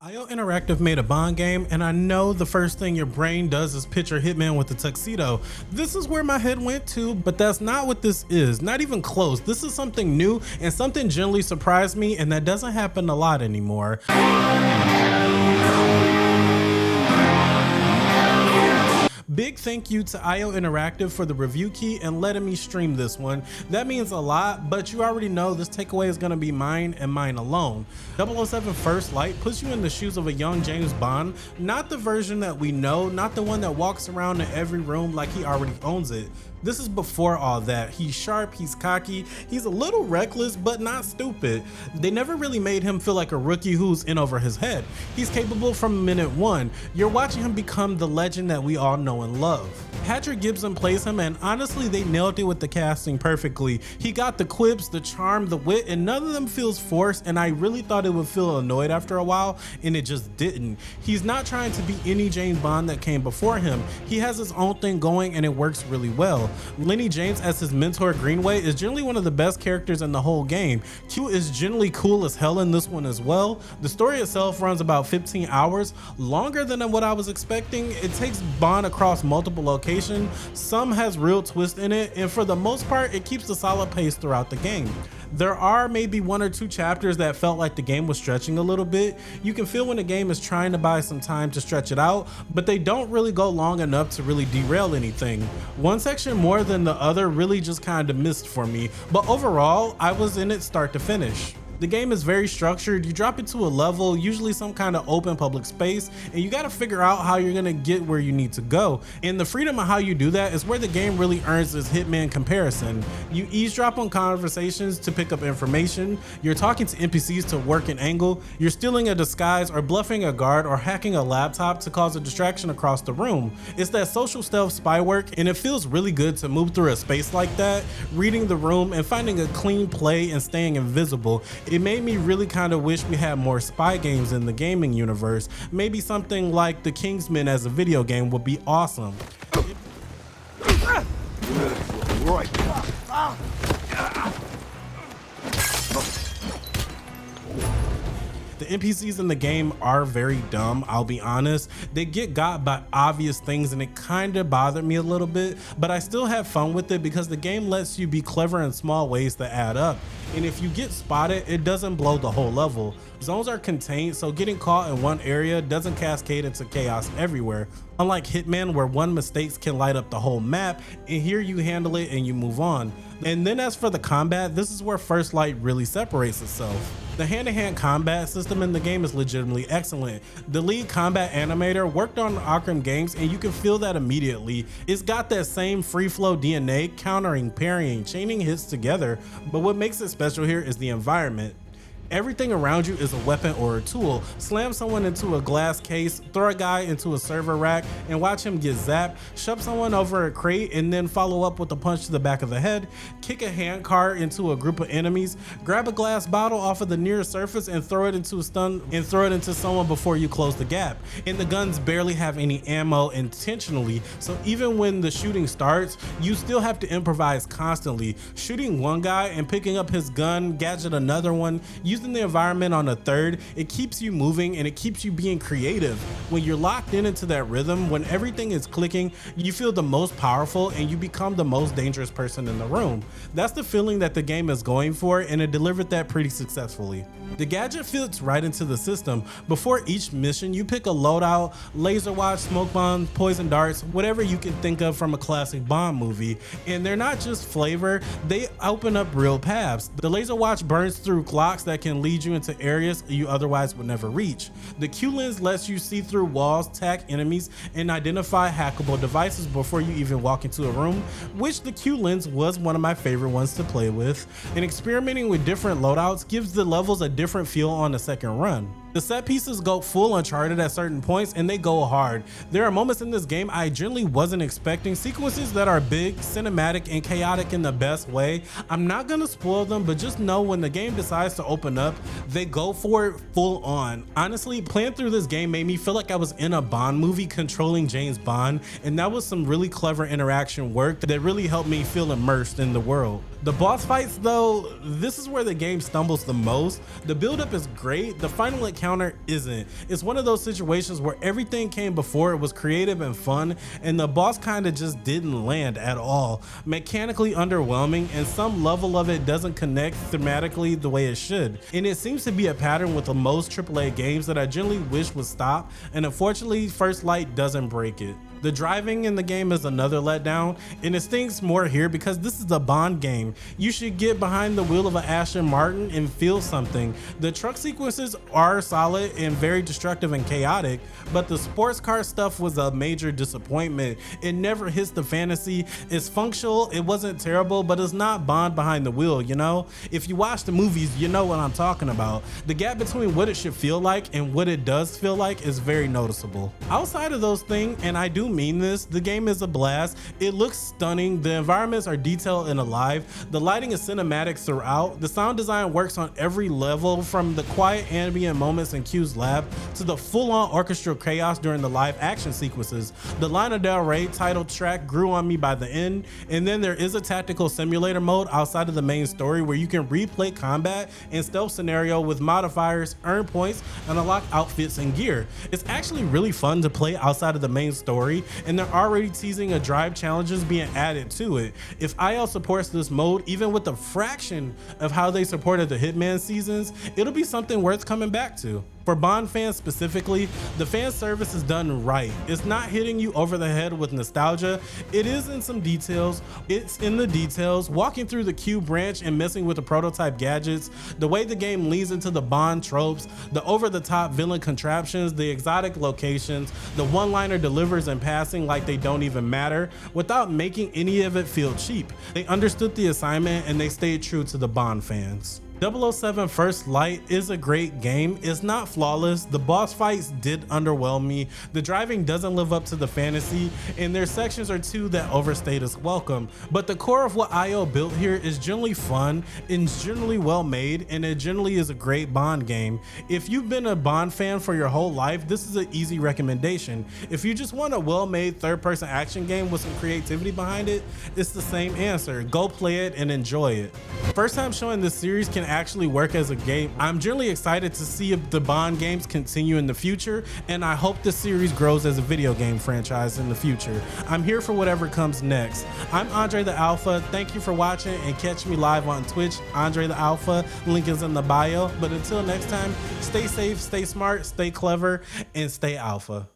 IO Interactive made a Bond game, and I know the first thing your brain does is picture Hitman with the tuxedo. This is where my head went to, but that's not what this is, not even close. This is something new and something genuinely surprised me, and that doesn't happen a lot anymore. Big thank you to IO Interactive for the review key and letting me stream this one. That means a lot, but you already know this takeaway is going to be mine and mine alone. 007 First Light puts you in the shoes of a young James Bond, not the version that we know, not the one that walks around in every room like he already owns it. This is before all that. He's sharp, he's cocky, he's a little reckless, but not stupid. They never really made him feel like a rookie who's in over his head. He's capable from minute one. You're watching him become the legend that we all know and love. Patrick Gibson plays him, and honestly, they nailed it with the casting perfectly. He got the quips, the charm, the wit, and none of them feels forced, and I really thought it would feel annoyed after a while, and it just didn't. He's not trying to be any James Bond that came before him. He has his own thing going, and it works really well. Lenny James as his mentor Greenway is generally one of the best characters in the whole game. Q is generally cool as hell in this one as well. The story itself runs about 15 hours, longer than what I was expecting. It takes Bond across multiple locations. Some has real twist in it, and for the most part, it keeps a solid pace throughout the game. There are maybe one or two chapters that felt like the game was stretching a little bit. You can feel when the game is trying to buy some time to stretch it out, but they don't really go long enough to really derail anything. One section more than the other really just kind of missed for me, but overall, I was in it start to finish. The game is very structured. You drop into a level, usually some kind of open public space, and you got to figure out how you're going to get where you need to go. And the freedom of how you do that is where the game really earns its Hitman comparison. You eavesdrop on conversations to pick up information, you're talking to NPCs to work an angle, you're stealing a disguise or bluffing a guard or hacking a laptop to cause a distraction across the room. It's that social stealth spy work, and it feels really good to move through a space like that, reading the room and finding a clean play and staying invisible. It made me really kind of wish we had more spy games in the gaming universe. Maybe something like the Kingsman as a video game would be awesome. The NPCs in the game are very dumb, I'll be honest. They get got by obvious things and it kind of bothered me a little bit, but I still have fun with it because the game lets you be clever in small ways that add up. And if you get spotted, it doesn't blow the whole level. Zones are contained, so getting caught in one area doesn't cascade into chaos everywhere. Unlike Hitman, where one mistake can light up the whole map, and here you handle it and you move on. And then as for the combat, this is where First Light really separates itself. The hand-to-hand combat system in the game is legitimately excellent. The lead combat animator worked on Acclaimed games, and you can feel that immediately. It's got that same free flow DNA, countering, parrying, chaining hits together, but what makes it special here is the environment. Everything around you is a weapon or a tool. Slam someone into a glass case, throw a guy into a server rack and watch him get zapped, shove someone over a crate and then follow up with a punch to the back of the head, kick a handcart into a group of enemies, grab a glass bottle off of the nearest surface and throw it into someone before you close the gap. And the guns barely have any ammo intentionally, so even when the shooting starts, you still have to improvise constantly, shooting one guy and picking up his gun, gadget another one, using the environment on a third. It keeps you moving and it keeps you being creative. When you're locked into that rhythm, when everything is clicking, you feel the most powerful and you become the most dangerous person in the room. That's the feeling that the game is going for, and it delivered that pretty successfully. The gadget fits right into the system. Before each mission, you pick a loadout, laser watch, smoke bombs, poison darts, whatever you can think of from a classic Bond movie. And they're not just flavor, they open up real paths. The laser watch burns through clocks that can lead you into areas you otherwise would never reach. The Q lens lets you see through walls, tag enemies, and identify hackable devices before you even walk into a room, which the Q lens was one of my favorite ones to play with. And experimenting with different loadouts gives the levels a different feel on the second run. The set pieces go full Uncharted at certain points and they go hard. There are moments in this game I generally wasn't expecting, sequences that are big, cinematic, and chaotic in the best way. I'm not gonna spoil them, but just know when the game decides to open up, they go for it full on. Honestly, playing through this game made me feel like I was in a Bond movie controlling James Bond, and that was some really clever interaction work that really helped me feel immersed in the world. The boss fights though, this is where the game stumbles the most. The buildup is great, the final encounter isn't. It's one of those situations where everything came before it was creative and fun, and the boss kind of just didn't land at all. Mechanically underwhelming, and some level of it doesn't connect thematically the way it should. And it seems to be a pattern with the most AAA games that I generally wish would stop, and unfortunately First Light doesn't break it. The driving in the game is another letdown, and it stings more here because this is a Bond game. You should get behind the wheel of an Aston Martin and feel something. The truck sequences are solid and very destructive and chaotic, but the sports car stuff was a major disappointment. It never hits the fantasy. It's functional, it wasn't terrible, but it's not Bond behind the wheel, you know? If you watch the movies, you know what I'm talking about. The gap between what it should feel like and what it does feel like is very noticeable. Outside of those things, and I do mean this, the game is a blast. It looks stunning, the environments are detailed and alive, the lighting is cinematic throughout, the sound design works on every level, from the quiet ambient moments in Q's lab to the full-on orchestral chaos during the live action sequences. The Lana Del Rey title track grew on me by the end, and then there is a tactical simulator mode outside of the main story where you can replay combat and stealth scenario with modifiers, earn points, and unlock outfits and gear. It's actually really fun to play outside of the main story, and they're already teasing a drive challenges being added to it. If IL supports this mode, even with a fraction of how they supported the Hitman seasons, it'll be something worth coming back to. For Bond fans specifically, the fan service is done right. It's not hitting you over the head with nostalgia. It is in some details. It's in the details, walking through the Q branch and messing with the prototype gadgets, the way the game leans into the Bond tropes, the over-the-top villain contraptions, the exotic locations, the one-liner delivers and passing like they don't even matter, without making any of it feel cheap. They understood the assignment and they stayed true to the Bond fans. 007 First Light is a great game. It's not flawless. The boss fights did underwhelm me. The driving doesn't live up to the fantasy, and there's sections or two that overstayed its welcome. But the core of what IO built here is generally fun and generally well made, and it generally is a great Bond game. If you've been a Bond fan for your whole life, this is an easy recommendation. If you just want a well-made third-person action game with some creativity behind it, it's the same answer. Go play it and enjoy it. First time showing this series can actually work as a game. I'm generally excited to see if the Bond games continue in the future, and I hope the series grows as a video game franchise in the future. I'm here for whatever comes next. I'm AndreTheAlpha. Thank you for watching, and catch me live on Twitch, AndreTheAlpha. Link is in the bio. But until next time, stay safe, stay smart, stay clever, and stay alpha.